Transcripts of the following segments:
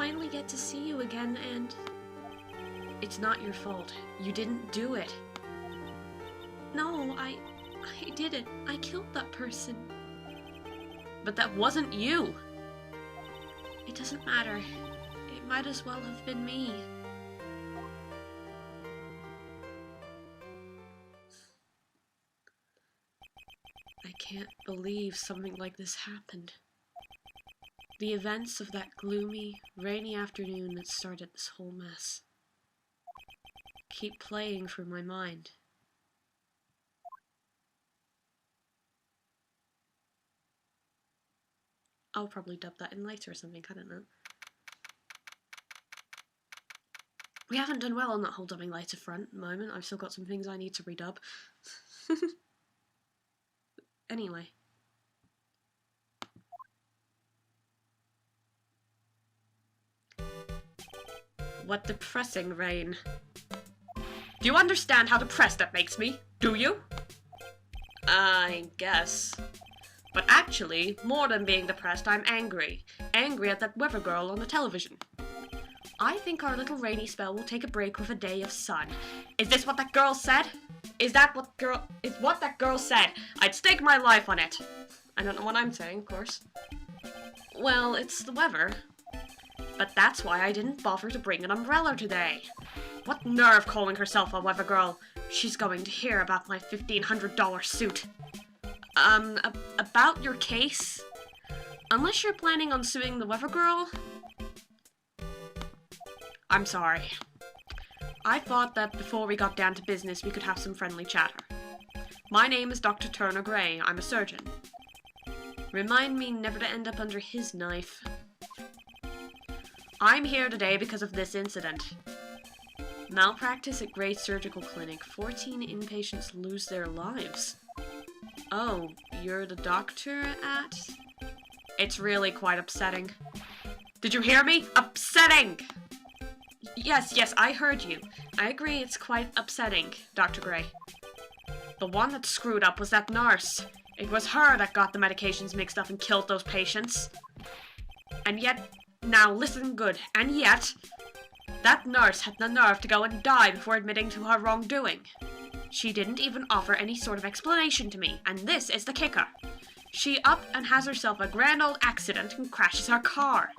finally get to see you again, and... It's not your fault. You didn't do it. No, I didn't. I killed that person. But that wasn't you! It doesn't matter. It might as well have been me. I can't believe something like this happened. The events of that gloomy, rainy afternoon that started this whole mess keep playing through my mind. I'll probably dub that in later or something, I don't know. We haven't done well on that whole dubbing later front at the moment. I've still got some things I need to redub. Anyway. What depressing rain. Do you understand how depressed that makes me? Do you? I guess. But actually, more than being depressed, I'm angry. Angry at that weather girl on the television. I think our little rainy spell will take a break with a day of sun. Is this what that girl said? Is what that girl said? I'd stake my life on it. I don't know what I'm saying, of course. Well, it's the weather. But that's why I didn't bother to bring an umbrella today. What nerve calling herself a weather girl? She's going to hear about my $1,500 suit. About your case? Unless you're planning on suing the weather girl? I'm sorry. I thought that before we got down to business we could have some friendly chatter. My name is Dr. Turner Gray. I'm a surgeon. Remind me never to end up under his knife. I'm here today because of this incident. Malpractice at Gray Surgical Clinic. 14 inpatients lose their lives. Oh, you're the doctor at? It's really quite upsetting. Did you hear me? Upsetting! Yes, I heard you. I agree it's quite upsetting, Dr. Gray. The one that screwed up was that nurse. It was her that got the medications mixed up and killed those patients. And yet, now listen good, and yet, that nurse had the nerve to go and die before admitting to her wrongdoing. She didn't even offer any sort of explanation to me, and this is the kicker. She up and has herself a grand old accident and crashes her car.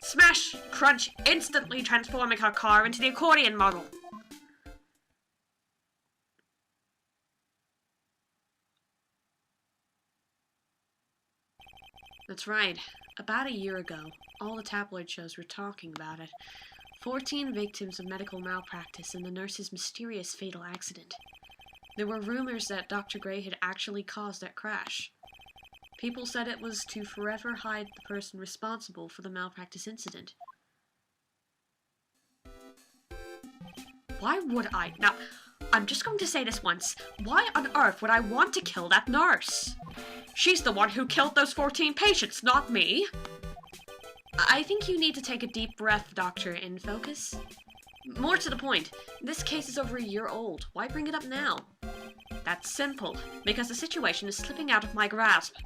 Smash! Crunch! Instantly transforming her car into the accordion model. That's right. About a year ago, all the tabloid shows were talking about it. 14 victims of medical malpractice and the nurse's mysterious fatal accident. There were rumors that Dr. Gray had actually caused that crash. People said it was to forever hide the person responsible for the malpractice incident. Why would I? Now, I'm just going to say this once. Why on earth would I want to kill that nurse? She's the one who killed those 14 patients, not me. I think you need to take a deep breath, Doctor, and focus. More to the point, this case is over a year old. Why bring it up now? That's simple, because the situation is slipping out of my grasp.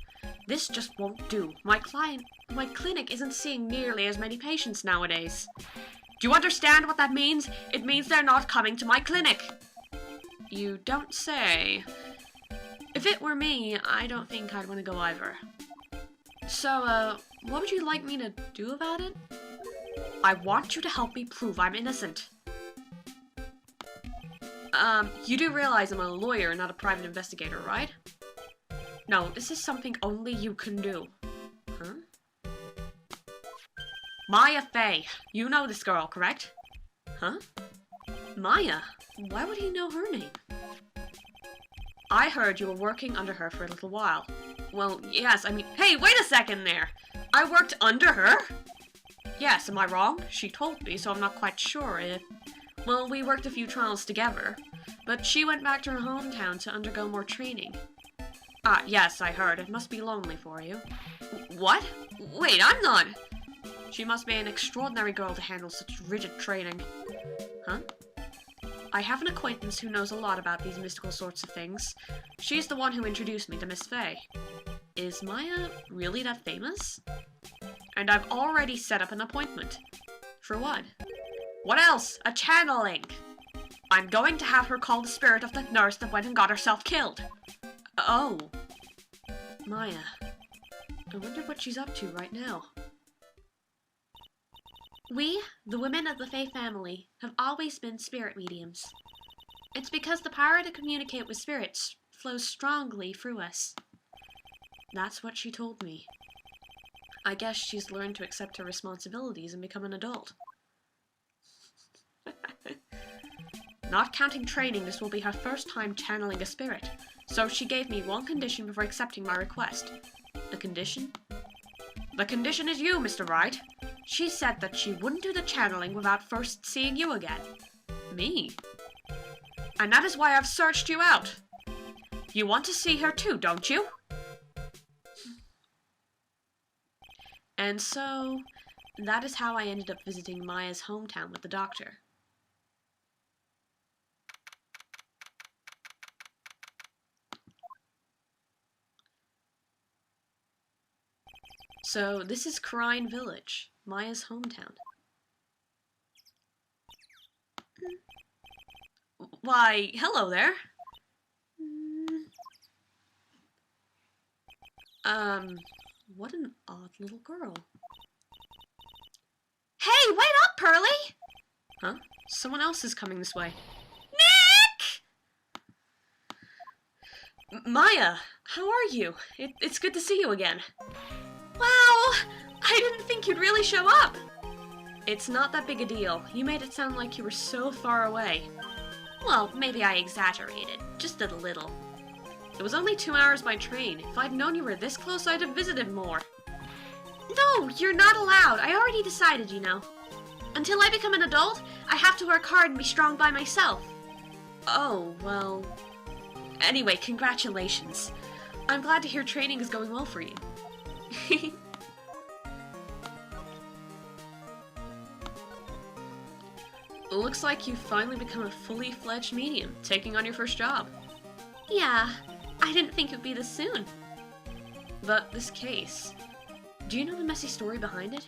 This just won't do. My clinic isn't seeing nearly as many patients nowadays. Do you understand what that means? It means they're not coming to my clinic. You don't say. If it were me, I don't think I'd want to go either. So, what would you like me to do about it? I want you to help me prove I'm innocent. You do realize I'm a lawyer, not a private investigator, right? No, this is something only you can do. Huh? Maya Fey. You know this girl, correct? Huh? Maya? Why would he know her name? I heard you were working under her for a little while. Well, yes, I mean... Hey, wait a second there! I worked under her? Yes, am I wrong? She told me, so I'm not quite sure if... Well, we worked a few trials together, but she went back to her hometown to undergo more training. Ah, yes, I heard. It must be lonely for you. What? Wait, I'm not... She must be an extraordinary girl to handle such rigid training. Huh? I have an acquaintance who knows a lot about these mystical sorts of things. She's the one who introduced me to Miss Fey. Is Maya really that famous? And I've already set up an appointment. For what? What else? A channeling! I'm going to have her call the spirit of the nurse that went and got herself killed. Oh. Maya. I wonder what she's up to right now. We, the women of the Fae family, have always been spirit mediums. It's because the power to communicate with spirits flows strongly through us. That's what she told me. I guess she's learned to accept her responsibilities and become an adult. Not counting training, this will be her first time channeling a spirit, so she gave me one condition before accepting my request. A condition? The condition is you, Mr. Wright. She said that she wouldn't do the channeling without first seeing you again. Me? And that is why I've searched you out. You want to see her too, don't you? And so, that is how I ended up visiting Maya's hometown with the doctor. So, this is Crine Village, Maya's hometown. Why, hello there. What an odd little girl. Hey, wait up, Pearly! Huh? Someone else is coming this way. Nick! Maya, how are you? It's good to see you again. Wow! I didn't think you'd really show up! It's not that big a deal. You made it sound like you were so far away. Well, maybe I exaggerated. Just a little. It was only 2 hours by train. If I'd known you were this close, I'd have visited more. No, you're not allowed. I already decided, you know. Until I become an adult, I have to work hard and be strong by myself. Oh, well... Anyway, congratulations. I'm glad to hear training is going well for you. Looks like you've finally become a fully fledged medium, taking on your first job. Yeah, I didn't think it'd be this soon. But this case, do you know the messy story behind it?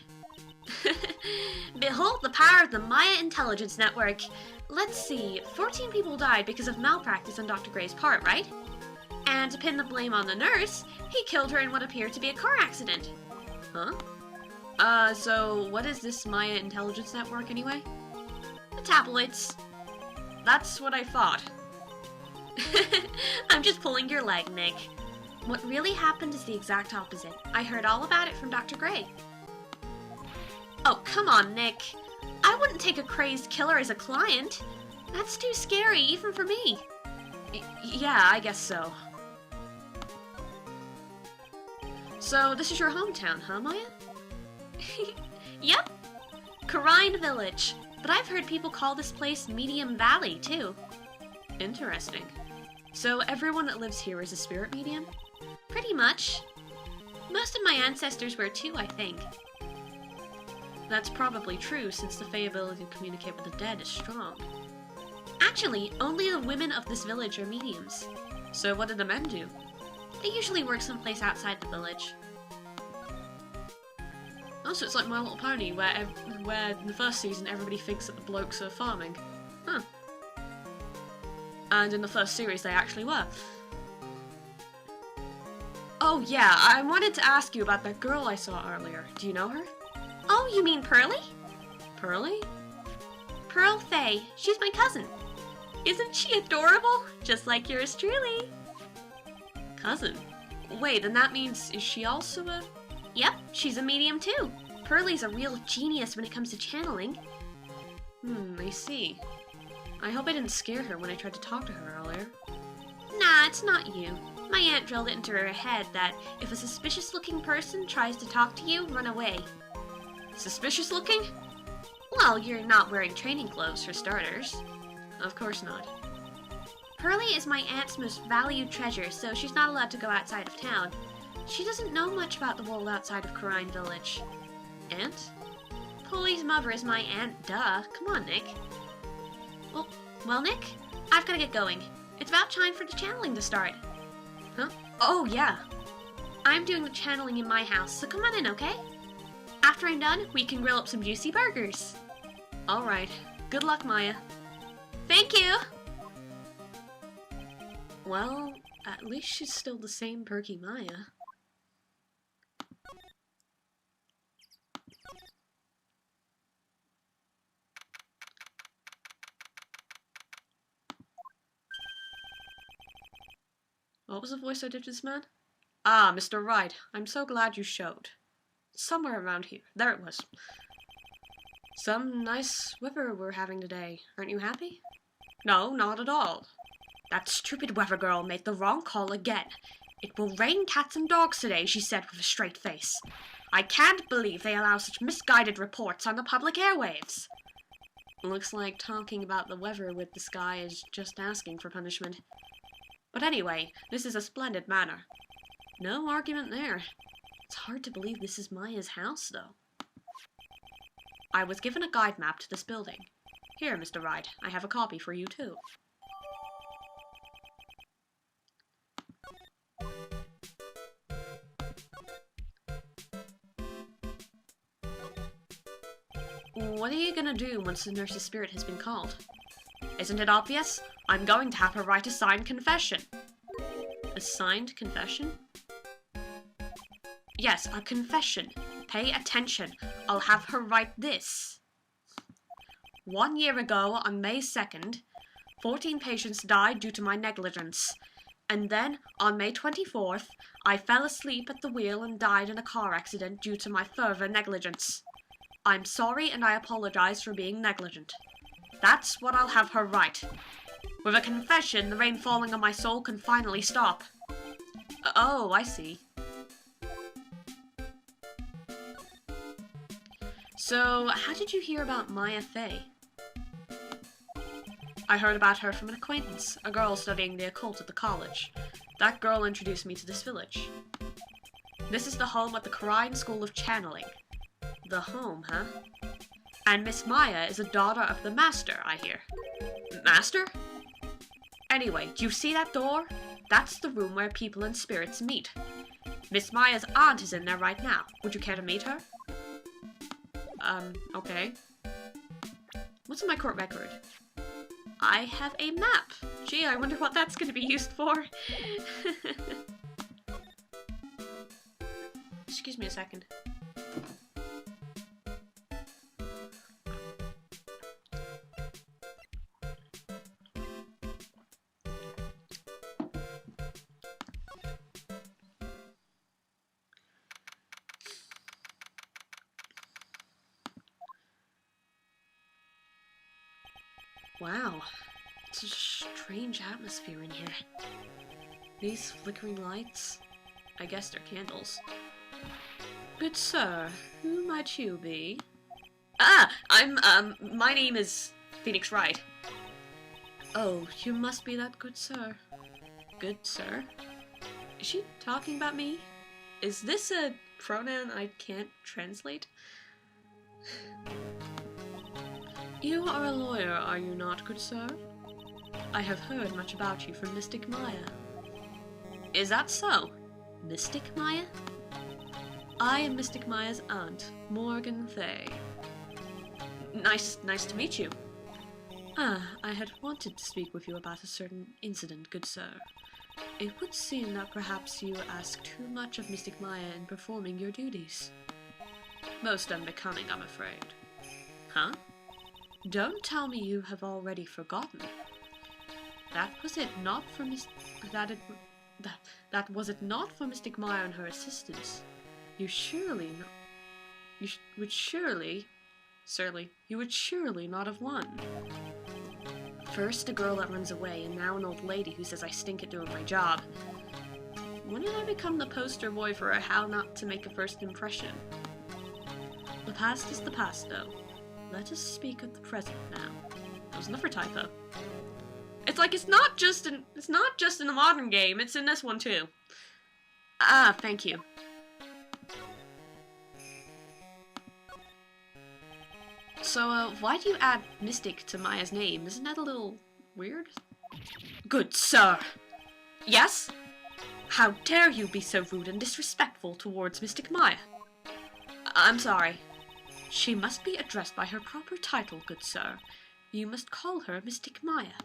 Behold the power of the Maya Intelligence Network. Let's see, 14 people died because of malpractice on Dr. Gray's part, right? And to pin the blame on the nurse, he killed her in what appeared to be a car accident. Huh? So what is this Maya Intelligence Network anyway? The tabloids. That's what I thought. I'm just pulling your leg, Nick. What really happened is the exact opposite. I heard all about it from Dr. Gray. Oh, come on, Nick. I wouldn't take a crazed killer as a client. That's too scary, even for me. Yeah, I guess so. So, this is your hometown, huh, Maya? Yep. Crine Village. But I've heard people call this place Medium Valley, too. Interesting. So, everyone that lives here is a spirit medium? Pretty much. Most of my ancestors were too, I think. That's probably true, since the Fae ability to communicate with the dead is strong. Actually, only the women of this village are mediums. So what did the men do? They usually work someplace outside the village. Oh, so it's like My Little Pony, where in the first season everybody thinks that the blokes are farming. Huh. And in the first series they actually were. Oh yeah, I wanted to ask you about that girl I saw earlier. Do you know her? Oh, you mean Pearly? Pearly? Pearl Faye. She's my cousin. Isn't she adorable? Just like yours truly. Cousin? Wait, then that means, is she also a... Yep, she's a medium too. Pearly's a real genius when it comes to channeling. I see. I hope I didn't scare her when I tried to talk to her earlier. Nah, it's not you. My aunt drilled it into her head that if a suspicious-looking person tries to talk to you, run away. Suspicious looking? Well, you're not wearing training clothes for starters. Of course not. Pearly is my aunt's most valued treasure, so she's not allowed to go outside of town. She doesn't know much about the world outside of Crine Village. Aunt? Pearly's mother is my aunt, duh. Come on, Nick. Well, Nick, I've gotta get going. It's about time for the channeling to start. Huh? Oh, yeah. I'm doing the channeling in my house, so come on in, okay? After I'm done, we can grill up some juicy burgers. Alright. Good luck, Maya. Thank you! Well, at least she's still the same perky Maya. What was the voice I did to this man? Ah, Mr. Wright, I'm so glad you showed. Somewhere around here. There it was. Some nice weather we're having today. Aren't you happy? No, not at all. That stupid weather girl made the wrong call again. It will rain cats and dogs today, she said with a straight face. I can't believe they allow such misguided reports on the public airwaves. Looks like talking about the weather with the sky is just asking for punishment. But anyway, this is a splendid manner. No argument there. It's hard to believe this is Maya's house, though. I was given a guide map to this building. Here, Mr. Wright, I have a copy for you, too. What are you gonna do once the nurse's spirit has been called? Isn't it obvious? I'm going to have her write a signed confession. A signed confession? Yes, a confession. Pay attention. I'll have her write this. 1 year ago, on May 2nd, 14 patients died due to my negligence. And then, on May 24th, I fell asleep at the wheel and died in a car accident due to my further negligence. I'm sorry and I apologize for being negligent. That's what I'll have her write. With a confession, the rain falling on my soul can finally stop. Oh, I see. So, how did you hear about Maya Fey? I heard about her from an acquaintance, a girl studying the occult at the college. That girl introduced me to this village. This is the home of the Korean School of Channeling. The home, huh? And Miss Maya is a daughter of the master, I hear. Master? Anyway, do you see that door? That's the room where people and spirits meet. Miss Maya's aunt is in there right now. Would you care to meet her? Okay. What's in my court record? I have a map. Gee, I wonder what that's going to be used for. Excuse me a second. Wow, it's a strange atmosphere in here. These flickering lights, I guess they're candles. Good sir, who might you be? Ah, my name is Phoenix Wright. Oh, you must be that good sir. Good sir? Is she talking about me? Is this a pronoun I can't translate? You are a lawyer, are you not, good sir? I have heard much about you from Mystic Maya. Is that so? Mystic Maya? I am Mystic Maya's aunt, Morgan Fay. Nice to meet you. Ah, I had wanted to speak with you about a certain incident, good sir. It would seem that perhaps you ask too much of Mystic Maya in performing your duties. Most unbecoming, I'm afraid. Huh? Don't tell me you have already forgotten. That was it not for that was it not for Mystic Maya and her assistants. You would surely not have won. First a girl that runs away, and now an old lady who says I stink at doing my job. When did I become the poster boy for how not to make a first impression? The past is the past, though. Let us speak of the present now. That was another typo. It's like it's not just in the modern game, it's in this one too. Ah, thank you. So, why do you add Mystic to Maya's name? Isn't that a little weird? Good sir! Yes? How dare you be so rude and disrespectful towards Mystic Maya? I'm sorry. She must be addressed by her proper title, good sir. You must call her Mystic Maya.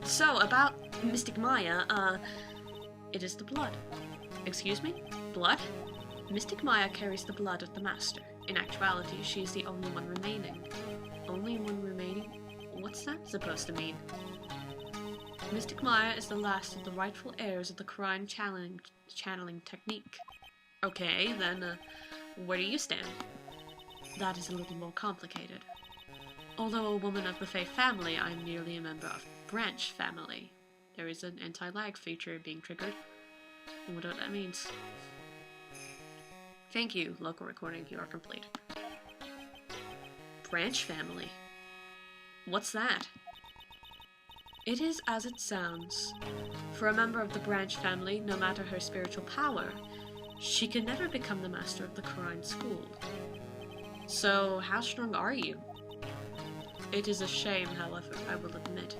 So about Mystic Maya, it is the blood. Excuse me? Blood? Mystic Maya carries the blood of the Master. In actuality, she is the only one remaining. Only one remaining? What's that supposed to mean? Mystic Maya is the last of the rightful heirs of the Quran channeling technique. Okay, then, where do you stand? That is a little more complicated. Although a woman of the Faith family, I am merely a member of Branch family. There is an anti-lag feature being triggered. I wonder what that means. Thank you, local recording, you are complete. Branch family? What's that? It is as it sounds. For a member of the Branch family, no matter her spiritual power, she can never become the master of the Quran school. So, how strong are you? It is a shame, however, I will admit.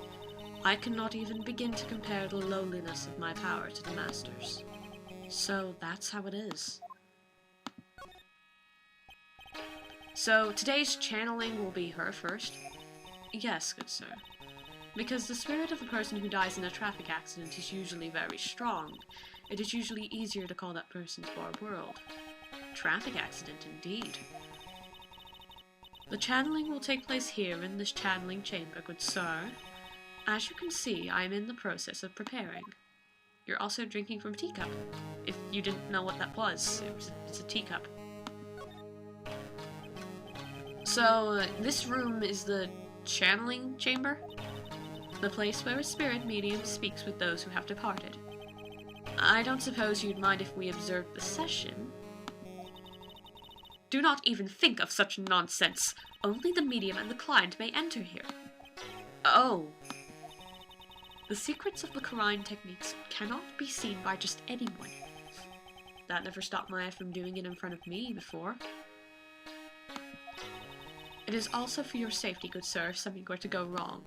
I cannot even begin to compare the lowliness of my power to the Master's. So, that's how it is. So, today's channeling will be her first? Yes, good sir. Because the spirit of a person who dies in a traffic accident is usually very strong, it is usually easier to call that person to our world. Traffic accident, indeed. The channeling will take place here in this channeling chamber, good sir. As you can see, I am in the process of preparing. You're also drinking from a teacup. If you didn't know what that was, it's a teacup. So, this room is the channeling chamber? The place where a spirit medium speaks with those who have departed. I don't suppose you'd mind if we observed the session? Do not even think of such nonsense. Only the medium and the client may enter here. Oh. The secrets of the Quran techniques cannot be seen by just anyone. That never stopped Maya from doing it in front of me before. It is also for your safety, good sir, if something were to go wrong.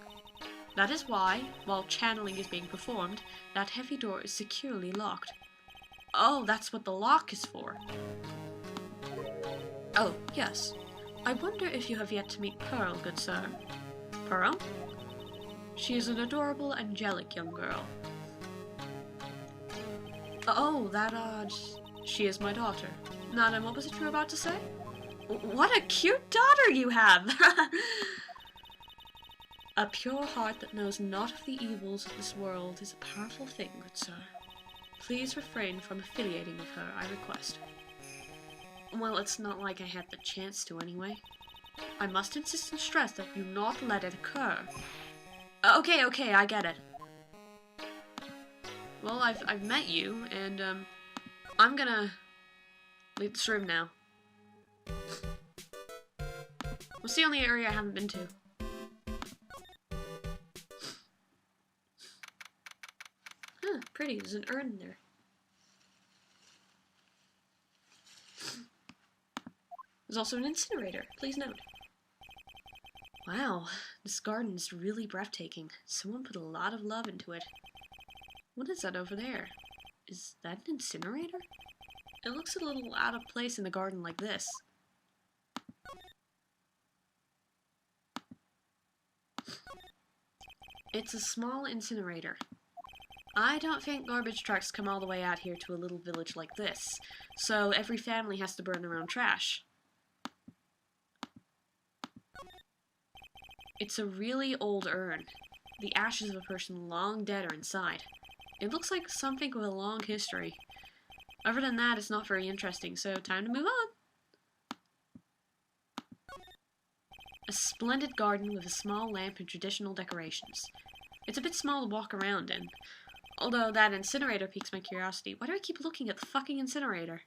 That is why, while channeling is being performed, that heavy door is securely locked. Oh, that's what the lock is for. Oh, yes. I wonder if you have yet to meet Pearl, good sir. Pearl? She is an adorable, angelic young girl. Oh, she is my daughter. Nana, what was it you were about to say? What a cute daughter you have! A pure heart that knows not of the evils of this world is a powerful thing, good sir. Please refrain from affiliating with her, I request. Well, it's not like I had the chance to anyway. I must insist and stress that you not let it occur. Okay, I get it. Well, I've met you, and, I'm gonna leave this room now. What's the only area I haven't been to? Huh, pretty. There's an urn there. There's also an incinerator. Please note. Wow, this garden is really breathtaking. Someone put a lot of love into it. What is that over there? Is that an incinerator? It looks a little out of place in a garden like this. It's a small incinerator. I don't think garbage trucks come all the way out here to a little village like this, so every family has to burn their own trash. It's a really old urn. The ashes of a person long dead are inside. It looks like something with a long history. Other than that, it's not very interesting, so time to move on. A splendid garden with a small lamp and traditional decorations. It's a bit small to walk around in. Although that incinerator piques my curiosity. Why do I keep looking at the fucking incinerator?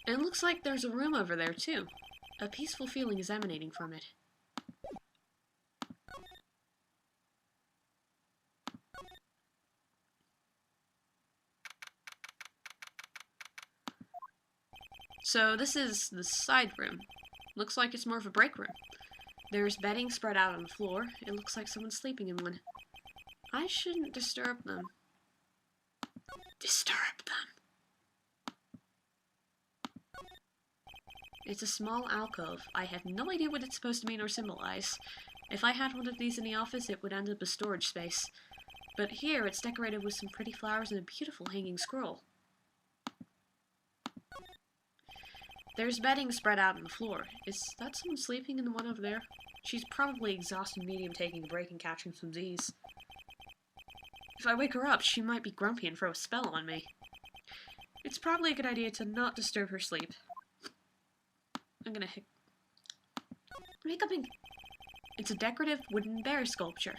It looks like there's a room over there, too. A peaceful feeling is emanating from it. So this is the side room. Looks like it's more of a break room. There's bedding spread out on the floor. It looks like someone's sleeping in one. I shouldn't disturb them. disturb them. It's a small alcove. I have no idea what it's supposed to mean or symbolize. If I had one of these in the office, it would end up as storage space. But here, it's decorated with some pretty flowers and a beautiful hanging scroll. There's bedding spread out on the floor. Is that someone sleeping in the one over there? She's probably exhausted medium taking a break and catching some Z's. If I wake her up, she might be grumpy and throw a spell on me. It's probably a good idea to not disturb her sleep. I'm gonna hiccuping. It's a decorative wooden bear sculpture.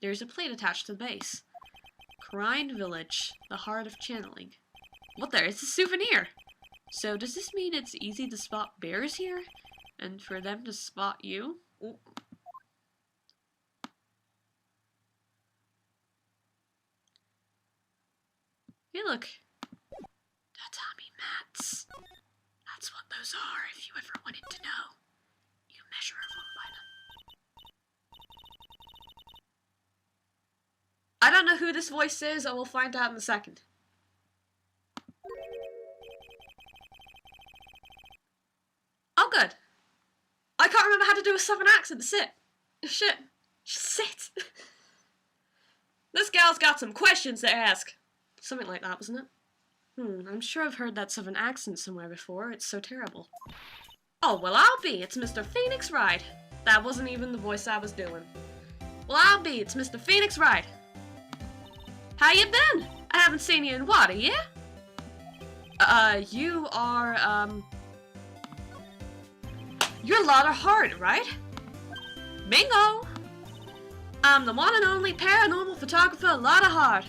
There's a plate attached to the base. Wright Village, the heart of channeling. What there? It's a souvenir! So does this mean it's easy to spot bears here? And for them to spot you? Ooh. Hey look. Tatami mats. That's what those are if you ever wanted to know. You measure a room by them. I don't know who this voice is, I will find out in a second. Oh good. I can't remember how to do a southern accent. Sit. Shit. Sit. This gal's got some questions to ask. Something like that, wasn't it? I'm sure I've heard that southern accent somewhere before. It's so terrible. Oh, well I'll be. It's Mr. Phoenix Wright. That wasn't even the voice I was doing. Well I'll be. It's Mr. Phoenix Wright. How you been? I haven't seen you in what, a year? You are, You're Lotta Hart, right? Bingo! I'm the one and only paranormal photographer, Lotta Hart.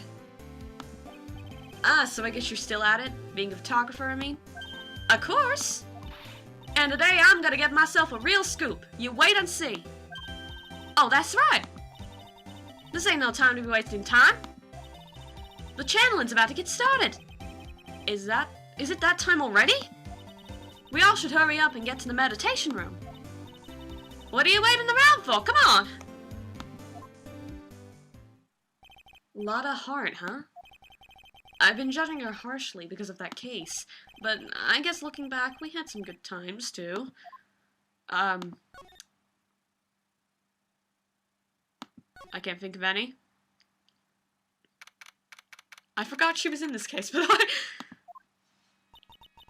Ah, so I guess you're still at it? Being a photographer, I mean? Of course! And today I'm gonna get myself a real scoop. You wait and see. Oh, that's right! This ain't no time to be wasting time. The channeling's about to get started. Is it that time already? We all should hurry up and get to the meditation room. What are you waiting around for? Come on! Lotta Hart, huh? I've been judging her harshly because of that case, but I guess looking back, we had some good times, too. I can't think of any. I forgot she was in this case, but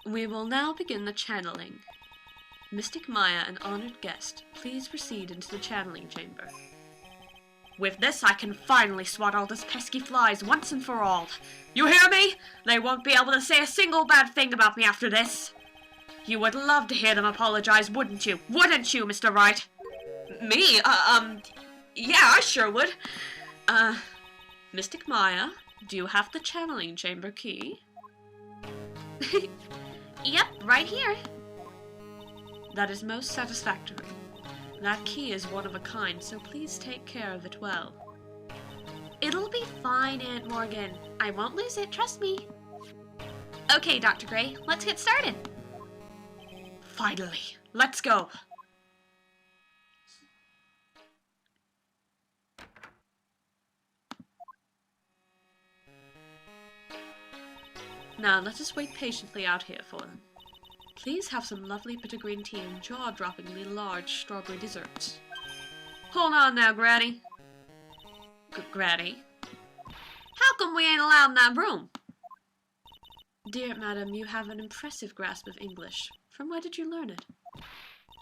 We will now begin the channeling. Mystic Maya, an honored guest, please proceed into the channeling chamber. With this, I can finally swat all those pesky flies once and for all. You hear me? They won't be able to say a single bad thing about me after this. You would love to hear them apologize, wouldn't you? Wouldn't you, Mr. Wright? Me? Yeah, I sure would. Mystic Maya, do you have the channeling chamber key? Yep, right here. That is most satisfactory. That key is one of a kind, so please take care of it well. It'll be fine, Aunt Morgan. I won't lose it, trust me. Okay, Dr. Gray, let's get started. Finally, let's go. Now, let us wait patiently out here for them. Please have some lovely bitter green tea and jaw-droppingly large strawberry desserts. Hold on now, Granny. Granny? How come we ain't allowed in that room? Dear madam, you have an impressive grasp of English. From where did you learn it?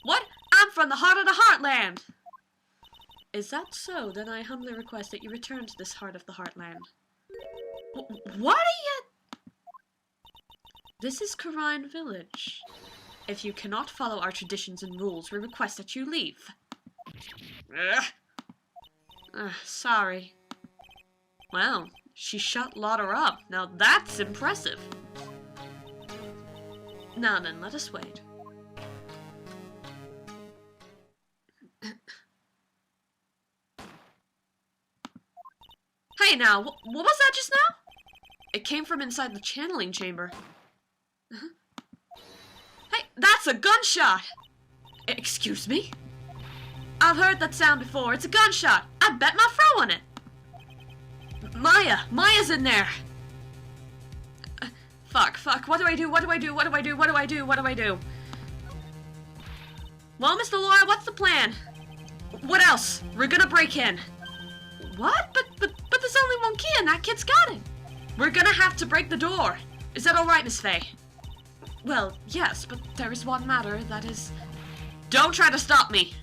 What? I'm from the heart of the Heartland! Is that so? Then I humbly request that you return to this heart of the Heartland. What are you... This is Wright Village. If you cannot follow our traditions and rules, we request that you leave. Sorry. Well, she shut Lotta up. Now that's impressive. Now then, let us wait. Hey now, what was that just now? It came from inside the channeling chamber. Hey, that's a gunshot! Excuse me? I've heard that sound before. It's a gunshot. I bet my fro on it. Maya's in there. Fuck. What do I do? What do I do? What do I do? What do I do? What do I do? Well, Mr. Laura, what's the plan? What else? We're gonna break in. What? But there's only one key and that kid's got it. We're gonna have to break the door. Is that alright, Miss Faye? Well, yes, but there is one matter, that is... Don't try to stop me.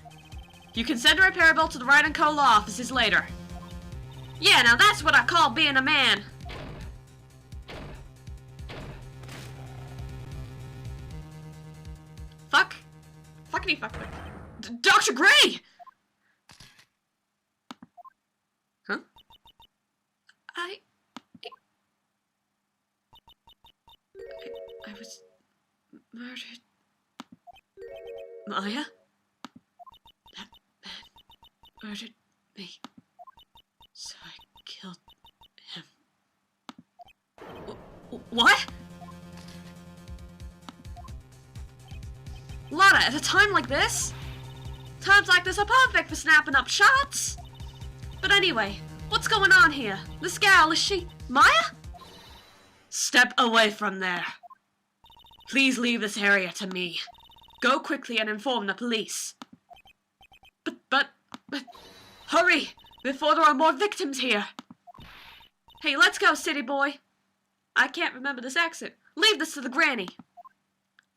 You can send a repair bill to the Wright & Co. law offices later. Yeah, now that's what I call being a man. Fuck. Fuckity fuck. Dr. Gray! Huh? I was murdered. Maya? That man murdered me. So I killed him. What? Lotta, at a time like this? Times like this are perfect for snapping up shots. But anyway, what's going on here? This gal, is she Maya? Step away from there. Please leave this area to me. Go quickly and inform the police. But, hurry, before there are more victims here. Hey, let's go, city boy. I can't remember this accent. Leave this to the granny.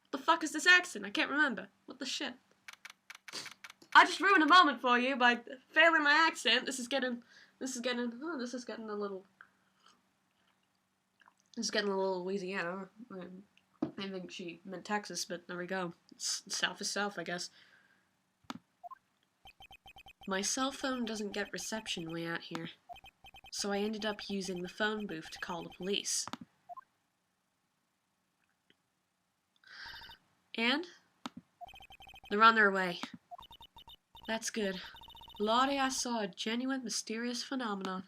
What the fuck is this accent? I can't remember. What the shit? I just ruined a moment for you by failing my accent. This is getting a little Louisiana. I think she meant Texas, but there we go. South is south, I guess. My cell phone doesn't get reception way out here, so I ended up using the phone booth to call the police. And? They're on their way. That's good. Lottie, I saw a genuine, mysterious phenomenon.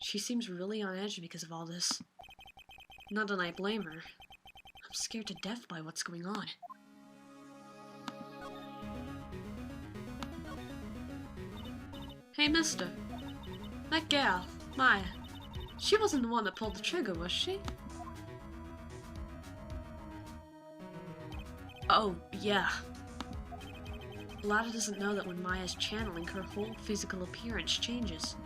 She seems really on edge because of all this. Not that I blame her. I'm scared to death by what's going on. Hey, mister. That gal, Maya, she wasn't the one that pulled the trigger, was she? Oh, yeah. Lotta doesn't know that when Maya's channeling, her whole physical appearance changes.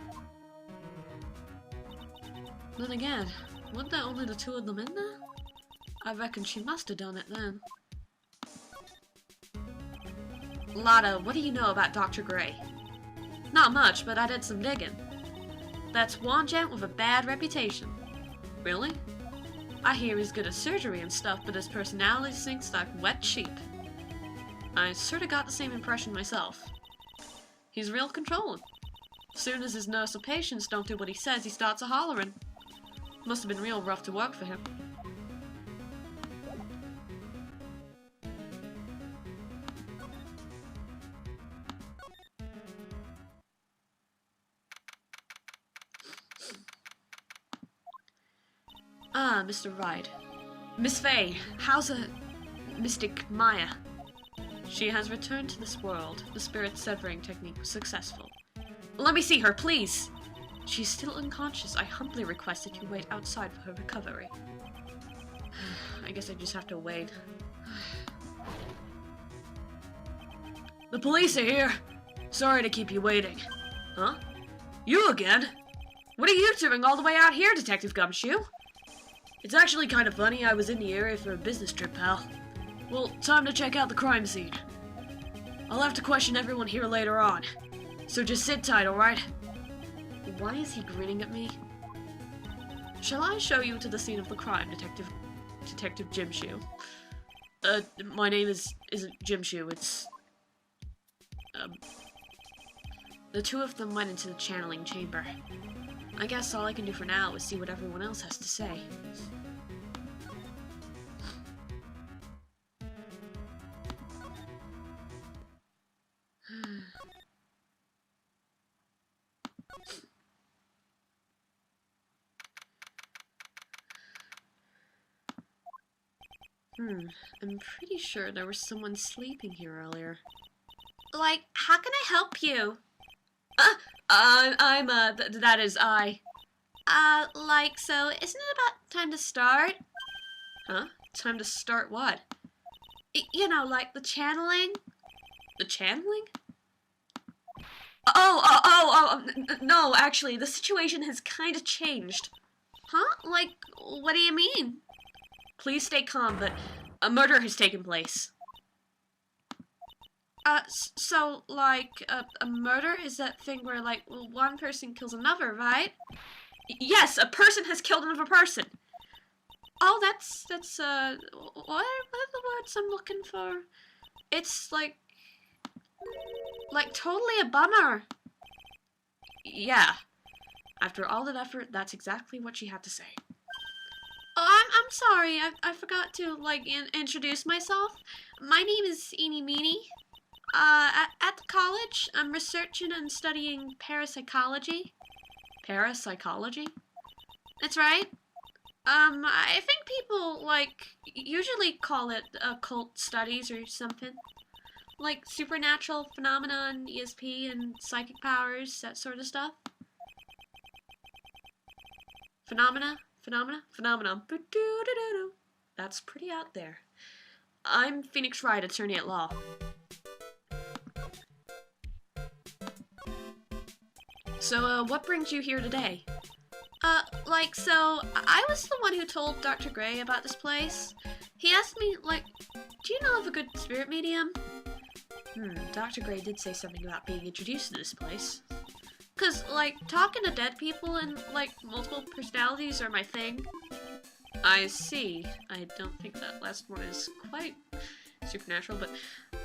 Then again, weren't there only the two of them in there? I reckon she must have done it then. Lotta, what do you know about Dr. Gray? Not much, but I did some digging. That's one gent with a bad reputation. Really? I hear he's good at surgery and stuff, but his personality sinks like wet sheep. I sorta got the same impression myself. He's real controlling. Soon as his nurse or patients don't do what he says, he starts a-hollering. Must have been real rough to work for him. Ah, Mr. Wright. Miss Faye, how's a mystic Maya? She has returned to this world. The spirit severing technique was successful. Let me see her, please! She's still unconscious. I humbly request that you wait outside for her recovery. I guess I just have to wait. The police are here! Sorry to keep you waiting. Huh? You again? What are you doing all the way out here, Detective Gumshoe? It's actually kind of funny. I was in the area for a business trip, pal. Well, time to check out the crime scene. I'll have to question everyone here later on. So just sit tight, alright? Why is he grinning at me? Shall I show you to the scene of the crime, Detective Jim Shoe? My name isn't Jim Shoe, it's... The two of them went into the channeling chamber. I guess all I can do for now is see what everyone else has to say. I'm pretty sure there was someone sleeping here earlier. Like, how can I help you? That is I. So isn't it about time to start? Huh? Time to start what? You know, like the channeling? The channeling? No, actually, the situation has kind of changed. Huh? Like, what do you mean? Please stay calm, but a murder has taken place. So, like, a murder is that thing where, like, one person kills another, right? Yes, a person has killed another person. Oh, that's, what are the words I'm looking for? It's, like, totally a bummer. Yeah. After all that effort, that's exactly what she had to say. Oh, I'm sorry. I forgot to, like, introduce myself. My name is Eenie Meenie. At the college, I'm researching and studying parapsychology. Parapsychology? That's right. I think people, like, usually call it occult studies or something. Like supernatural phenomena and ESP and psychic powers, that sort of stuff. Phenomena. That's pretty out there. I'm Phoenix Wright, attorney at law. So, what brings you here today? So, I was the one who told Dr. Gray about this place. He asked me, like, do you know of a good spirit medium? Dr. Gray did say something about being introduced to this place. 'Cause, like, talking to dead people and, like, multiple personalities are my thing. I see. I don't think that last one is quite supernatural, but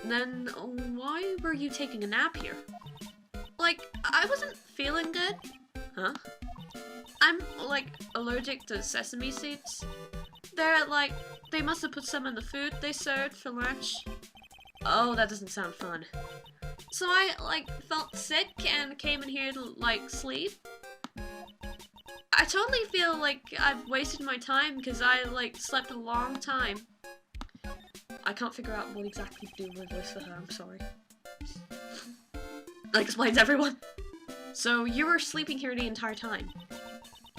then why were you taking a nap here? Like, I wasn't feeling good. Huh? I'm, like, allergic to sesame seeds. They're, like, they must have put some in the food they served for lunch. Oh, that doesn't sound fun. So I, like, felt sick and came in here to, like, sleep. I totally feel like I've wasted my time because I, like, slept a long time. I can't figure out what exactly to do with my voice for her, I'm sorry. That explains everyone. So you were sleeping here the entire time?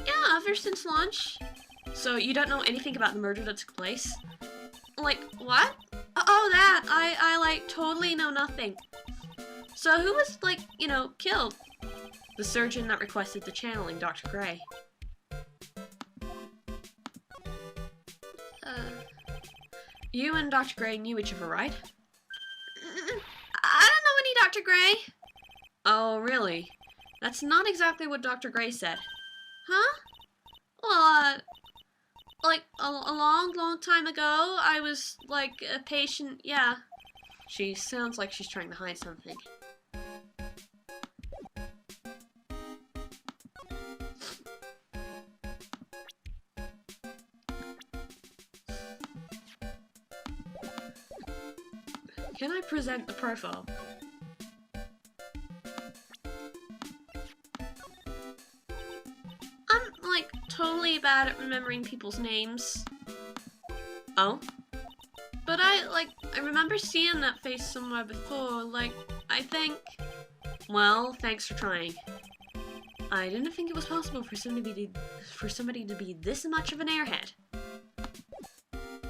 Yeah, ever since lunch. So you don't know anything about the murder that took place? Like, what? Oh, that! I like, totally know nothing. So who was, like, you know, killed? The surgeon that requested the channeling, Dr. Gray. You and Dr. Gray knew each other, right? I don't know any Dr. Gray. Oh, really? That's not exactly what Dr. Gray said. Huh? Well, like, a long time ago, I was, like, a patient, yeah. She sounds like she's trying to hide something. Can I present the profile? I'm, like, totally bad at remembering people's names. Oh? But I remember seeing that face somewhere before, like, I think... Well, thanks for trying. I didn't think it was possible for somebody to be this much of an airhead.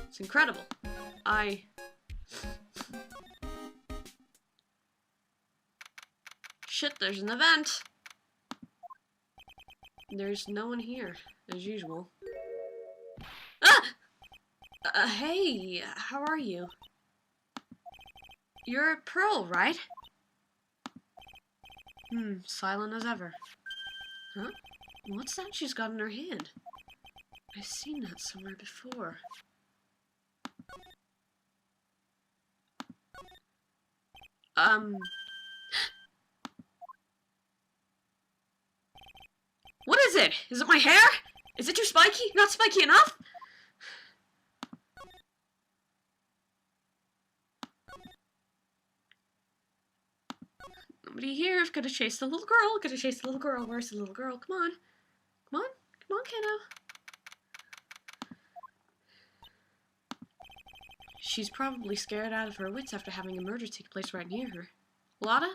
It's incredible. Shit, there's an event! There's no one here, as usual. Ah! Hey, how are you? You're Pearl, right? Silent as ever. Huh? What's that she's got in her hand? I've seen that somewhere before. What is it? Is it my hair? Is it too spiky? Not spiky enough? Nobody here. I've got to chase the little girl. Gotta chase the little girl. Where's the little girl? Come on. Come on. Come on, kiddo. She's probably scared out of her wits after having a murder take place right near her. Lotta?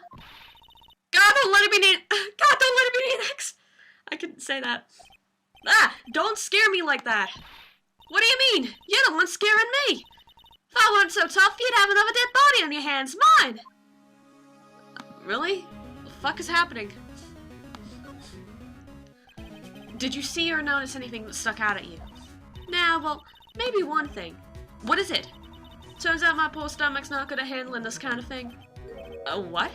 God, don't let it be God, don't let it be an X! I couldn't say that. Ah! Don't scare me like that! What do you mean? You're the one scaring me! If I weren't so tough, you'd have another dead body on your hands. Mine! Really? What the fuck is happening? Did you see or notice anything that stuck out at you? Nah, well, maybe one thing. What is it? Turns out my poor stomach's not good at handling this kind of thing. Oh, what?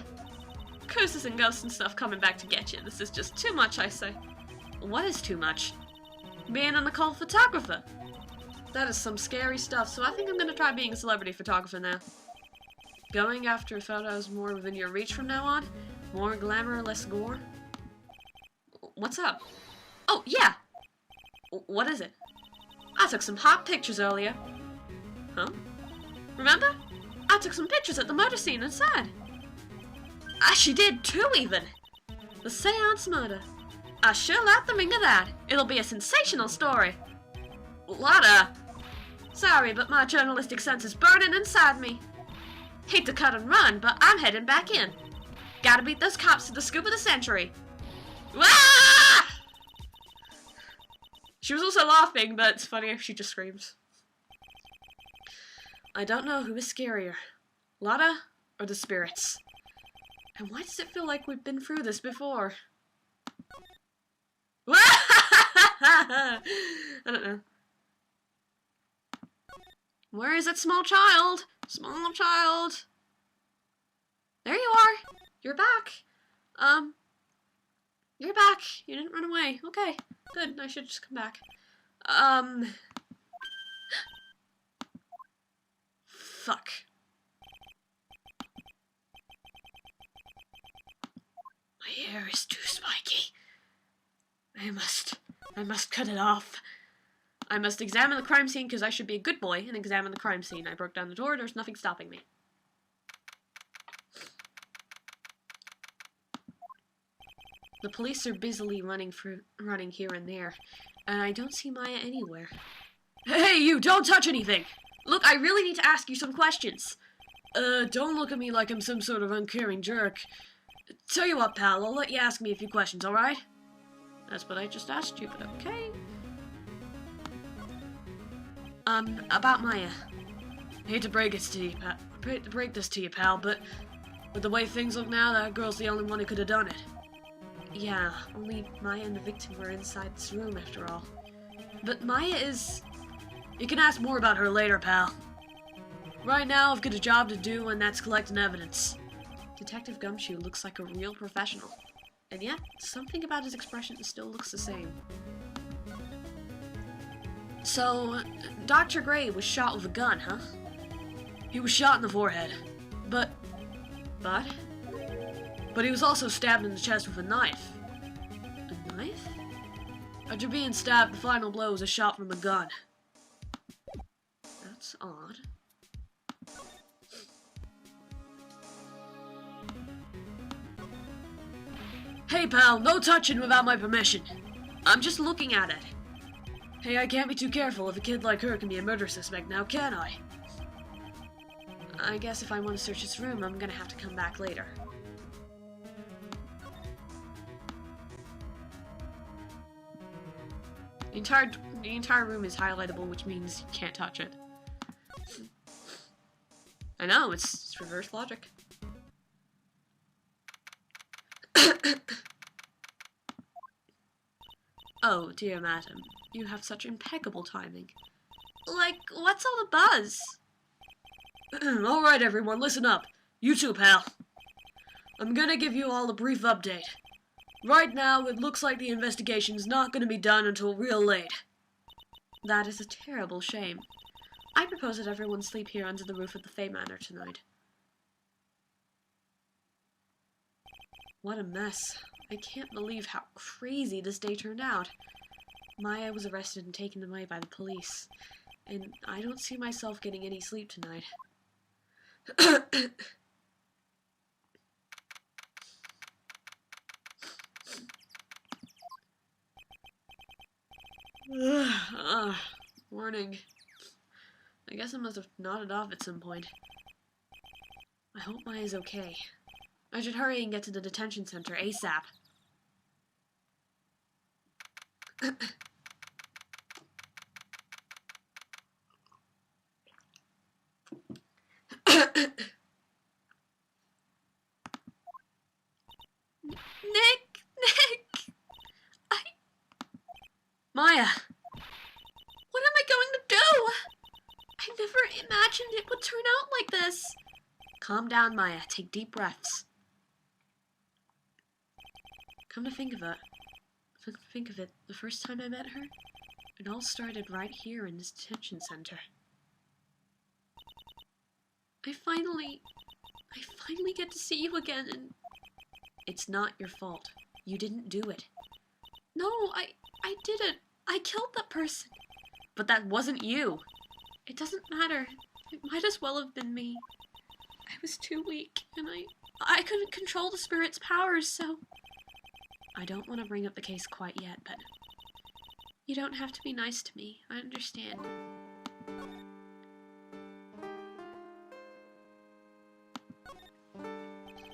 Curses and ghosts and stuff coming back to get you. This is just too much, I say. What is too much? Being an occult photographer. That is some scary stuff, so I think I'm gonna try being a celebrity photographer now. Going after photos more within your reach from now on? More glamour, less gore? What's up? Oh, yeah! What is it? I took some hot pictures earlier. Huh? Remember? I took some pictures at the murder scene inside. She did too, even! The seance murder. I sure like the ring of that. It'll be a sensational story. Lotta! Sorry, but my journalistic sense is burning inside me. Hate to cut and run, but I'm heading back in. Gotta beat those cops to the scoop of the century. Ah! She was also laughing, but it's funnier if she just screams. I don't know who is scarier, Lotta or the spirits. And why does it feel like we've been through this before? I don't know. Where is that small child? Small child. There you are. You're back. You're back. You didn't run away. Okay. Good. I should just come back. Fuck. My hair is too spiky. I must cut it off. I must examine the crime scene because I should be a good boy and examine the crime scene. I broke down the door. There's nothing stopping me. The police are busily running here and there, and I don't see Maya anywhere. Hey, you! Don't touch anything! Look, I really need to ask you some questions. Don't look at me like I'm some sort of uncaring jerk. Tell you what, pal, I'll let you ask me a few questions, alright? That's what I just asked you, but okay. About Maya. Hate to break this to you, pal, but with the way things look now, that girl's the only one who could have done it. Yeah, only Maya and the victim were inside this room, after all. But Maya is... You can ask more about her later, pal. Right now, I've got a job to do, and that's collecting evidence. Detective Gumshoe looks like a real professional. And yet, something about his expression still looks the same. So, Dr. Gray was shot with a gun, huh? He was shot in the forehead. But he was also stabbed in the chest with a knife. A knife? After being stabbed, the final blow was a shot from a gun. That's odd. Hey pal, no touching without my permission. I'm just looking at it. Hey, I can't be too careful if a kid like her can be a murder suspect now, can I? I guess if I want to search this room, I'm gonna have to come back later. The entire room is highlightable, which means you can't touch it. I know, it's reverse logic. Oh, dear madam, you have such impeccable timing. Like, what's all the buzz? Alright everyone, listen up. You too, pal. I'm gonna give you all a brief update. Right now, it looks like the investigation's not gonna be done until real late. That is a terrible shame. I propose that everyone sleep here under the roof of the Fay Manor tonight. What a mess. I can't believe how crazy this day turned out. Maya was arrested and taken away by the police, and I don't see myself getting any sleep tonight. Warning. I guess I must have nodded off at some point. I hope Maya's okay. I should hurry and get to the detention center ASAP. Maya! What am I going to do? I never imagined it would turn out like this. Calm down, Maya. Take deep breaths. Come to think of it, the first time I met her, it all started right here in this detention center. I finally get to see you again, and it's not your fault. You didn't do it. No, I didn't. I killed that person. But that wasn't you. It doesn't matter. It might as well have been me. I was too weak, and I couldn't control the spirit's powers, so... I don't want to bring up the case quite yet, but... You don't have to be nice to me. I understand.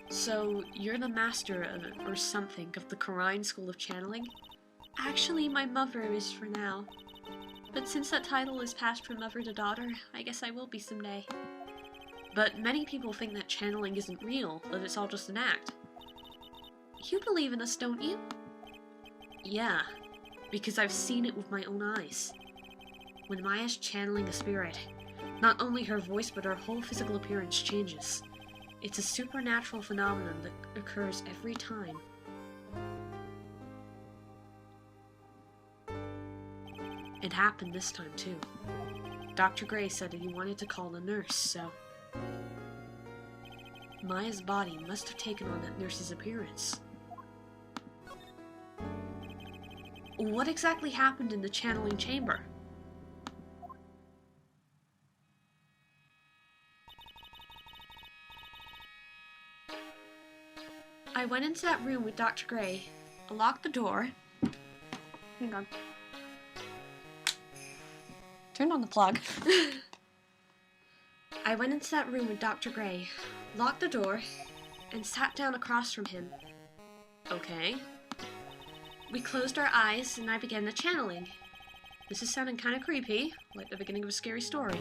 So, you're the master of, or something, of the Karine School of Channeling? Actually, my mother is for now. But since that title is passed from mother to daughter, I guess I will be someday. But many people think that channeling isn't real, that it's all just an act. You believe in us, don't you? Yeah, because I've seen it with my own eyes. When Maya's channeling a spirit, not only her voice but her whole physical appearance changes. It's a supernatural phenomenon that occurs every time. It happened this time too. Dr. Gray said that he wanted to call the nurse, so... Maya's body must have taken on that nurse's appearance. What exactly happened in the channeling chamber? I went into that room with Dr. Gray. I locked the door. Hang on. Turn on the plug. I went into that room with Dr. Gray, locked the door, and sat down across from him. Okay. We closed our eyes, and I began the channeling. This is sounding kind of creepy, like the beginning of a scary story.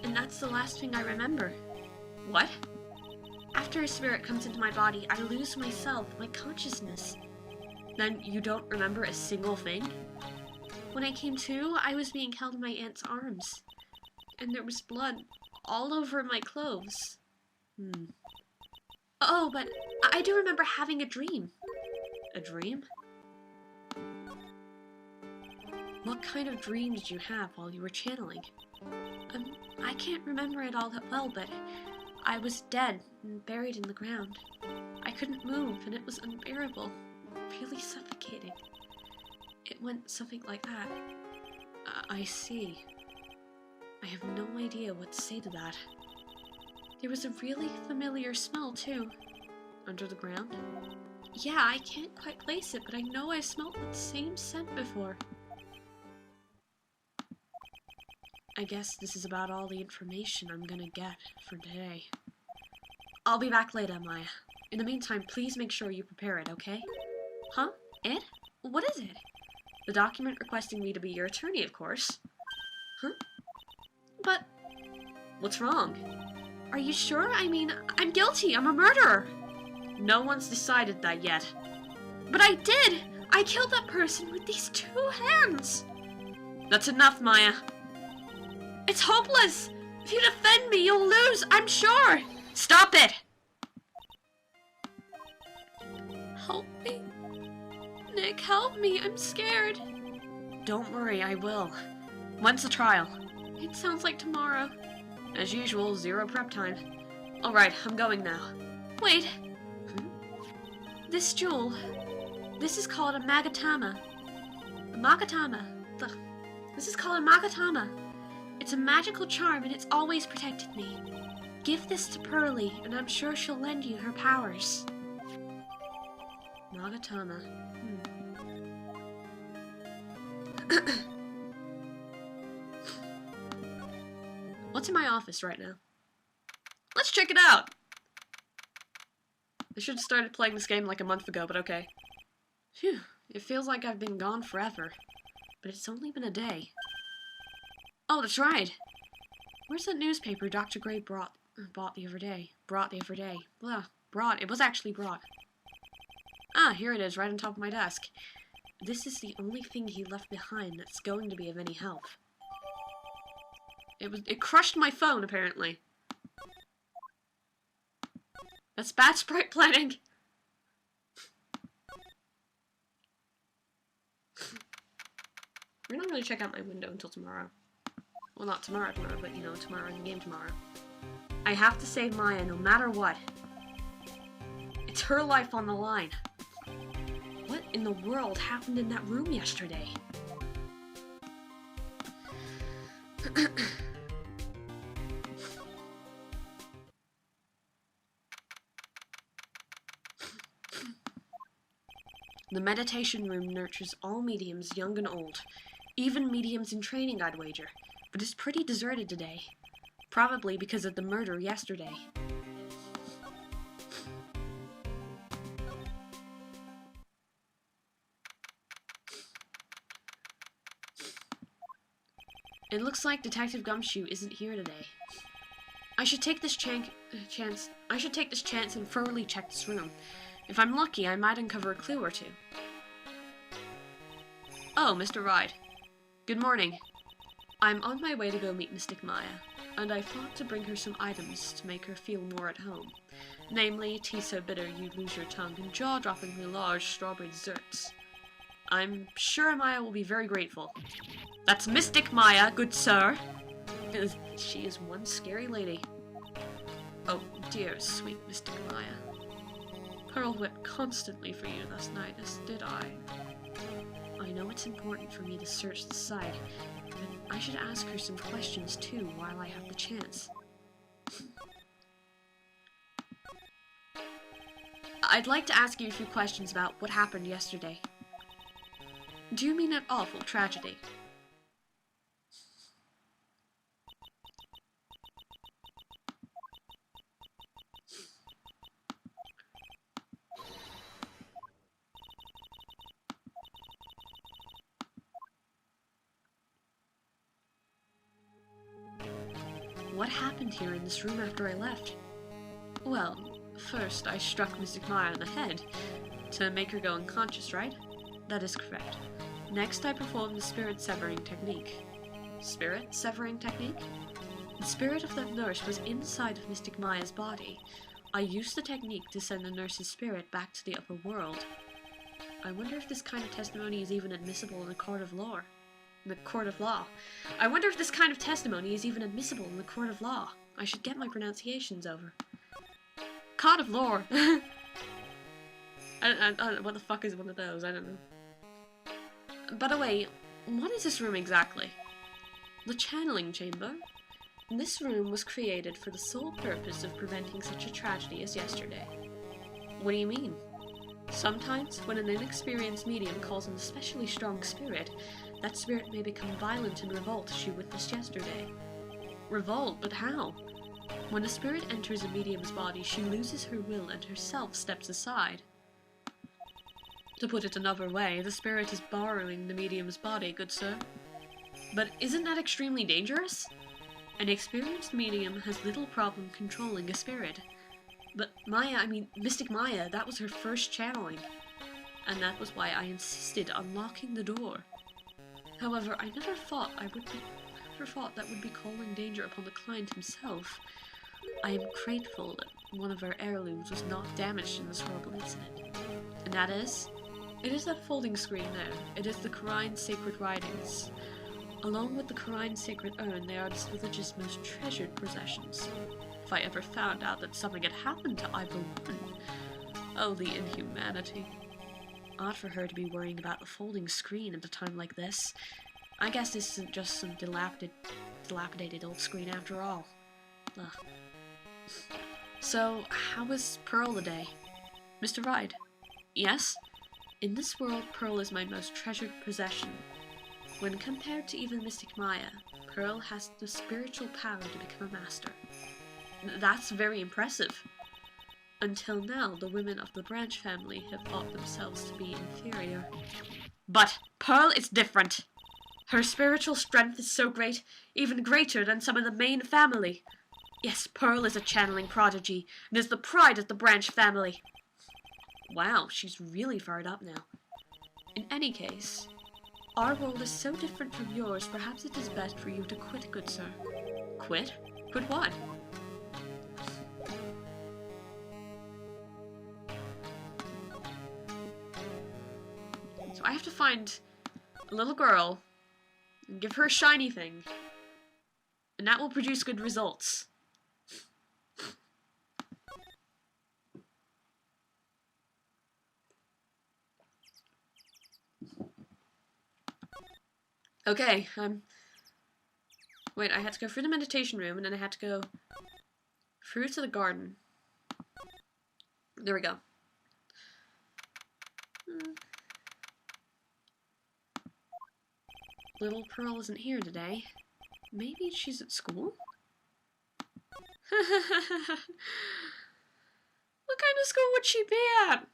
And that's the last thing I remember. What? After a spirit comes into my body, I lose myself, my consciousness. Then you don't remember a single thing? When I came to, I was being held in my aunt's arms. And there was blood all over my clothes. Oh, but I do remember having a dream. A dream? What kind of dream did you have while you were channeling? I can't remember it all that well, but I was dead and buried in the ground. I couldn't move, and it was unbearable, really suffocating. It went something like that. I see. I have no idea what to say to that. There was a really familiar smell, too. Under the ground? Yeah, I can't quite place it, but I know I smelled the same scent before. I guess this is about all the information I'm gonna get for today. I'll be back later, Maya. In the meantime, please make sure you prepare it, okay? Huh? It? What is it? The document requesting me to be your attorney, of course. Huh? But... What's wrong? Are you sure? I mean, I'm guilty. I'm a murderer. No one's decided that yet. But I did! I killed that person with these 2 hands! That's enough, Maya. It's hopeless! If you defend me, you'll lose, I'm sure! Stop it! Help me. Nick, help me. I'm scared. Don't worry, I will. When's the trial? It sounds like tomorrow. As usual, 0 prep time. Alright, I'm going now. Wait. This jewel. This is called a magatama. A magatama. This is called a magatama. It's a magical charm and it's always protected me. Give this to Pearly and I'm sure she'll lend you her powers. Magatama. What's in my office right now? Let's check it out! I should have started playing this game like a month ago, but okay. Phew, it feels like I've been gone forever. But it's only been a day. Oh, that's right! Where's that newspaper Dr. Gray bought the other day? Brought the other day. Blah. Brought. It was actually brought. Ah, here it is, right on top of my desk. this is the only thing he left behind that's going to be of any help. It crushed my phone, apparently. That's bad sprite planning. We're not going to check out my window until tomorrow. Well, not tomorrow, but you know, tomorrow in the game tomorrow. I have to save Maya no matter what. It's her life on the line. What in the world happened in that room yesterday? The meditation room nurtures all mediums, young and old. Even mediums in training, I'd wager. But it's pretty deserted today. Probably because of the murder yesterday. It looks like Detective Gumshoe isn't here today. I should take this chance and thoroughly check this room. If I'm lucky, I might uncover a clue or two. Oh, Mr. Wright. Good morning. I'm on my way to go meet Mystic Maya, and I thought to bring her some items to make her feel more at home. Namely, tea so bitter you'd lose your tongue and jaw-droppingly large strawberry desserts. I'm sure Maya will be very grateful. That's Mystic Maya, good sir. She is one scary lady. Oh, dear, sweet Mystic Maya. Pearl wept constantly for you last night, as did I. I know it's important for me to search the site, but I should ask her some questions too while I have the chance. I'd like to ask you a few questions about what happened yesterday. Do you mean that awful tragedy? What happened here in this room after I left? Well, first I struck Mystic Maya on the head to make her go unconscious, right? That is correct. Next I performed the spirit severing technique. Spirit severing technique? The spirit of that nurse was inside of Mystic Maya's body. I used the technique to send the nurse's spirit back to the upper world. I wonder if this kind of testimony is even admissible in a court of law. I wonder if this kind of testimony is even admissible in the court of law. I should get my pronunciations over. Court of law. What the fuck is one of those? I don't know. By the way, what is this room exactly? The channeling chamber? This room was created for the sole purpose of preventing such a tragedy as yesterday. What do you mean? Sometimes, when an inexperienced medium calls an especially strong spirit, that spirit may become violent and revolt as she witnessed yesterday. Revolt? But how? When a spirit enters a medium's body, she loses her will and herself steps aside. To put it another way, the spirit is borrowing the medium's body, good sir. But isn't that extremely dangerous? An experienced medium has little problem controlling a spirit. But Mystic Maya, that was her first channeling. And that was why I insisted on locking the door. However, I never thought that would be calling danger upon the client himself. I am grateful that one of our heirlooms was not damaged in this horrible incident. And that is? It is that folding screen there. It is the Qurine's sacred writings. Along with the Qurine's sacred urn, they are this village's most treasured possessions. If I ever found out that something had happened to either one, oh, the inhumanity. Odd for her to be worrying about the folding screen at a time like this. I guess this isn't just some dilapidated old screen after all. Ugh. So, how was Pearl today? Mr. Wright? Yes? In this world, Pearl is my most treasured possession. When compared to even Mystic Maya, Pearl has the spiritual power to become a master. That's very impressive. Until now, the women of the branch family have thought themselves to be inferior. But Pearl is different. Her spiritual strength is so great, even greater than some of the main family. Yes, Pearl is a channeling prodigy, and is the pride of the branch family. Wow, she's really fired up now. In any case, our world is so different from yours, perhaps it is best for you to quit, good sir. Quit? Quit what? So I have to find a little girl and give her a shiny thing, and that will produce good results. Okay, wait, I had to go through the meditation room, and then I had to go through to the garden. There we go. Little Pearl isn't here today. Maybe she's at school? What kind of school would she be at?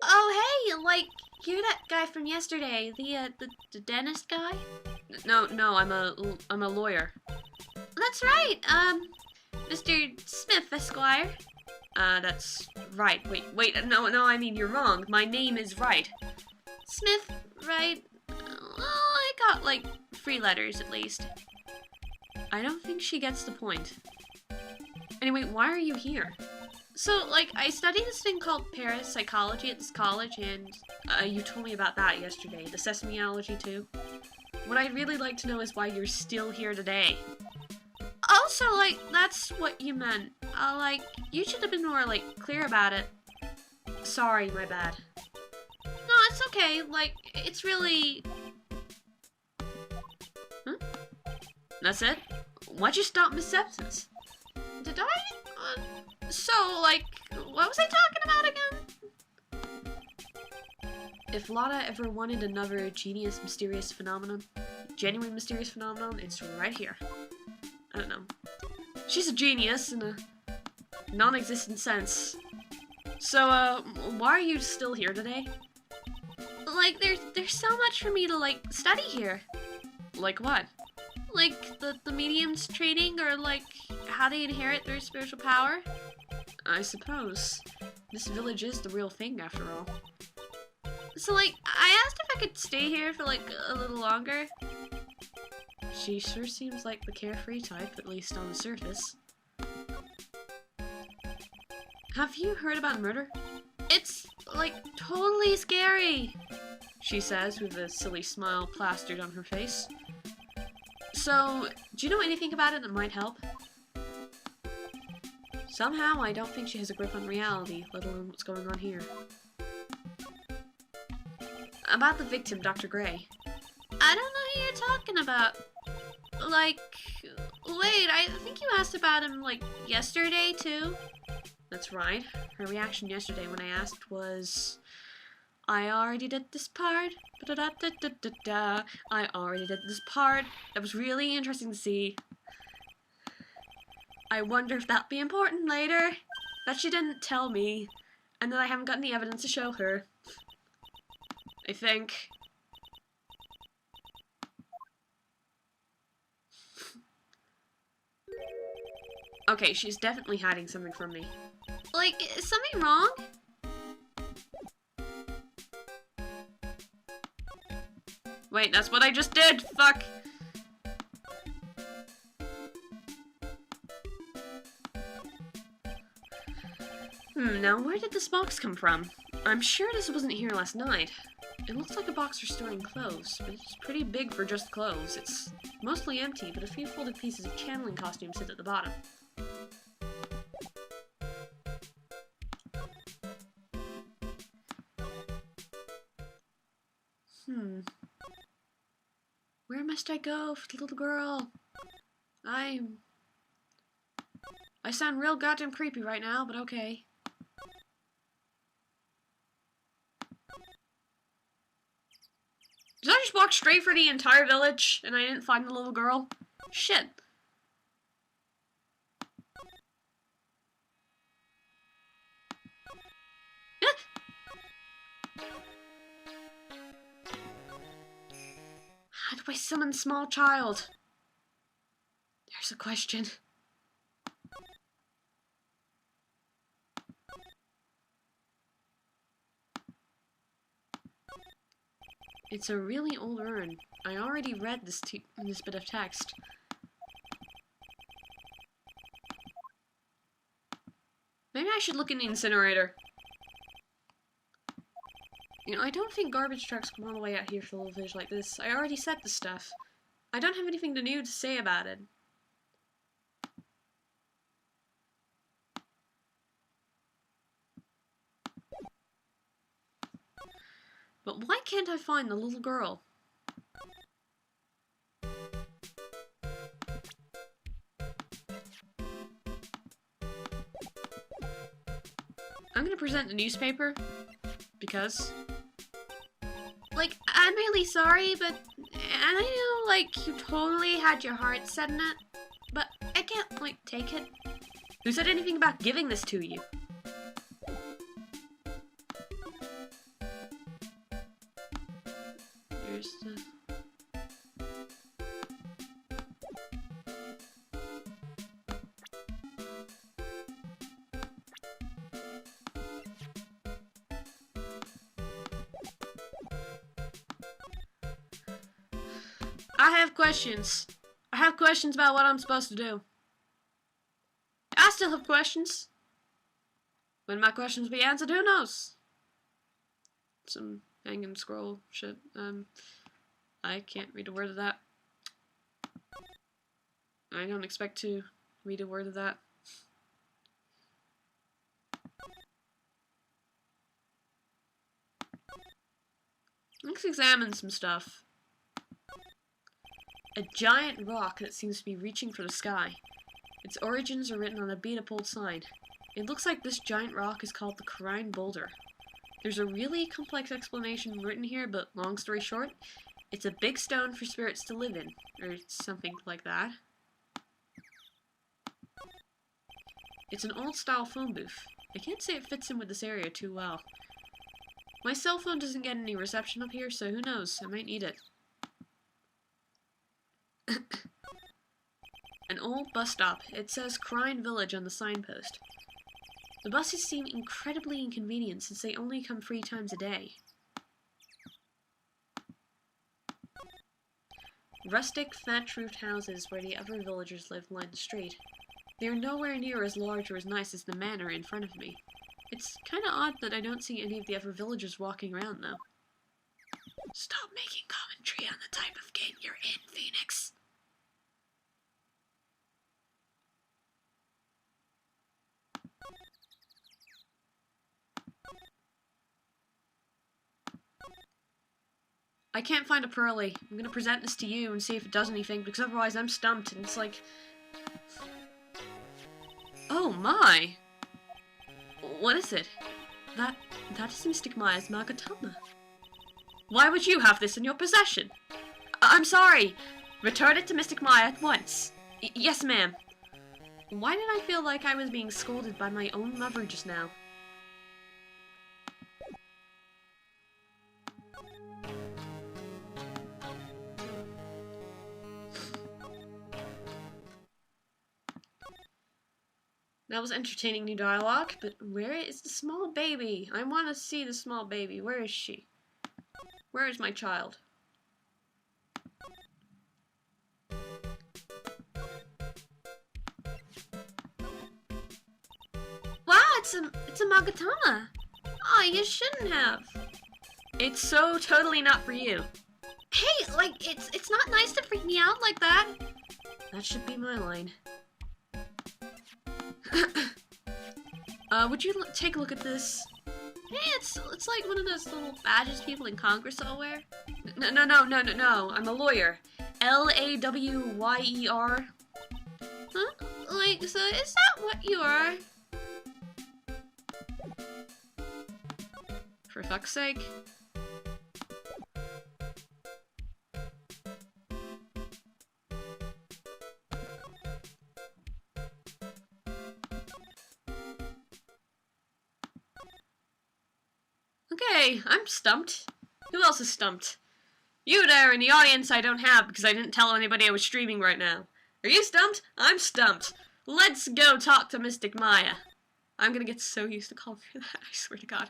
Oh, hey, like, you're that guy from yesterday, the dentist guy? No, I'm a lawyer. That's right, Mr. Smith, Esquire. That's right. Wait, no, I mean, you're wrong. My name is Wright. Smith, Wright? Well, I got, like, 3 letters, at least. I don't think she gets the point. Anyway, why are you here? So, like, I study this thing called parapsychology at this college, and you told me about that yesterday. The sesameology, too. What I'd really like to know is why you're still here today. Also, like, that's what you meant. Like, you should have been more, like, clear about it. Sorry, my bad. No, it's okay. Like, it's really... Huh? That's it? Why'd you stop Miss Sepsis? Did I? So, like, what was I talking about again? If Lotta ever wanted another genuine mysterious phenomenon, it's right here. I don't know. She's a genius in a non-existent sense. So, why are you still here today? Like, there's so much for me to, like, study here. Like what? Like, the medium's training, or, like, how they inherit their spiritual power? I suppose. This village is the real thing, after all. So, like, I asked if I could stay here for, like, a little longer. She sure seems like the carefree type, at least on the surface. Have you heard about murder? It's, like, totally scary, she says with a silly smile plastered on her face. So, do you know anything about it that might help? Somehow, I don't think she has a grip on reality, let alone what's going on here. About the victim, Dr. Gray. I don't know who you're talking about. Like, wait, I think you asked about him, like, yesterday, too? That's right. Her reaction yesterday when I asked was... I already did this part. Da-da-da-da-da-da. I already did this part. That was really interesting to see. I wonder if that'll be important later. That she didn't tell me. And that I haven't got any evidence to show her. I think. Okay, she's definitely hiding something from me. Like, is something wrong? Wait, that's what I just did! Fuck! Now where did this box come from? I'm sure this wasn't here last night. It looks like a box for storing clothes, but it's pretty big for just clothes. It's mostly empty, but a few folded pieces of channeling costume sit at the bottom. Where must I go for the little girl? I sound real goddamn creepy right now, but okay. Did I just walk straight for the entire village and I didn't find the little girl? Shit. How do I summon small child? There's a question. It's a really old urn. I already read this bit of text. Maybe I should look in the incinerator. You know, I don't think garbage trucks come all the way out here for little fish like this. I already said the stuff. I don't have anything new to say about it. But why can't I find the little girl? I'm gonna present the newspaper, because... Like, I'm really sorry, but... And I know, like, you totally had your heart set in it, but I can't, like, take it. Who said anything about giving this to you? Here's the... I have questions. I have questions about what I'm supposed to do. I still have questions. When my questions be answered, who knows? Some hanging scroll shit. I can't read a word of that. I don't expect to read a word of that. Let's examine some stuff. A giant rock that seems to be reaching for the sky. Its origins are written on a beat-up old sign. It looks like this giant rock is called the Crine Boulder. There's a really complex explanation written here, but long story short, it's a big stone for spirits to live in, or something like that. It's an old-style phone booth. I can't say it fits in with this area too well. My cell phone doesn't get any reception up here, so who knows, I might need it. An old bus stop. It says Crine Village on the signpost. The buses seem incredibly inconvenient since they only come 3 times a day. Rustic, thatch-roofed houses where the other villagers live line the street. They are nowhere near as large or as nice as the manor in front of me. It's kinda odd that I don't see any of the other villagers walking around, though. Stop making commentary on the type of game you're in, Phoenix. I can't find a Pearly. I'm gonna present this to you and see if it does anything, because otherwise I'm stumped, and it's like... Oh my! What is it? That is Mystic Maya's Magatama. Why would you have this in your possession? I'm sorry! Return it to Mystic Maya at once. Yes, ma'am. Why did I feel like I was being scolded by my own mother just now? That was entertaining new dialogue, but where is the small baby? I want to see the small baby. Where is she? Where is my child? Wow, it's a Magatama. Oh, you shouldn't have. It's so totally not for you. Hey, like, it's not nice to freak me out like that. That should be my line. Would you take a look at this? Hey, it's like one of those little badges people in Congress all wear. No. I'm a lawyer. L-A-W-Y-E-R. Huh? Like, so is that what you are? For fuck's sake. Okay, I'm stumped. Who else is stumped? You there in the audience I don't have because I didn't tell anybody I was streaming right now. Are you stumped? I'm stumped. Let's go talk to Mystic Maya. I'm gonna get so used to calling her that, I swear to God.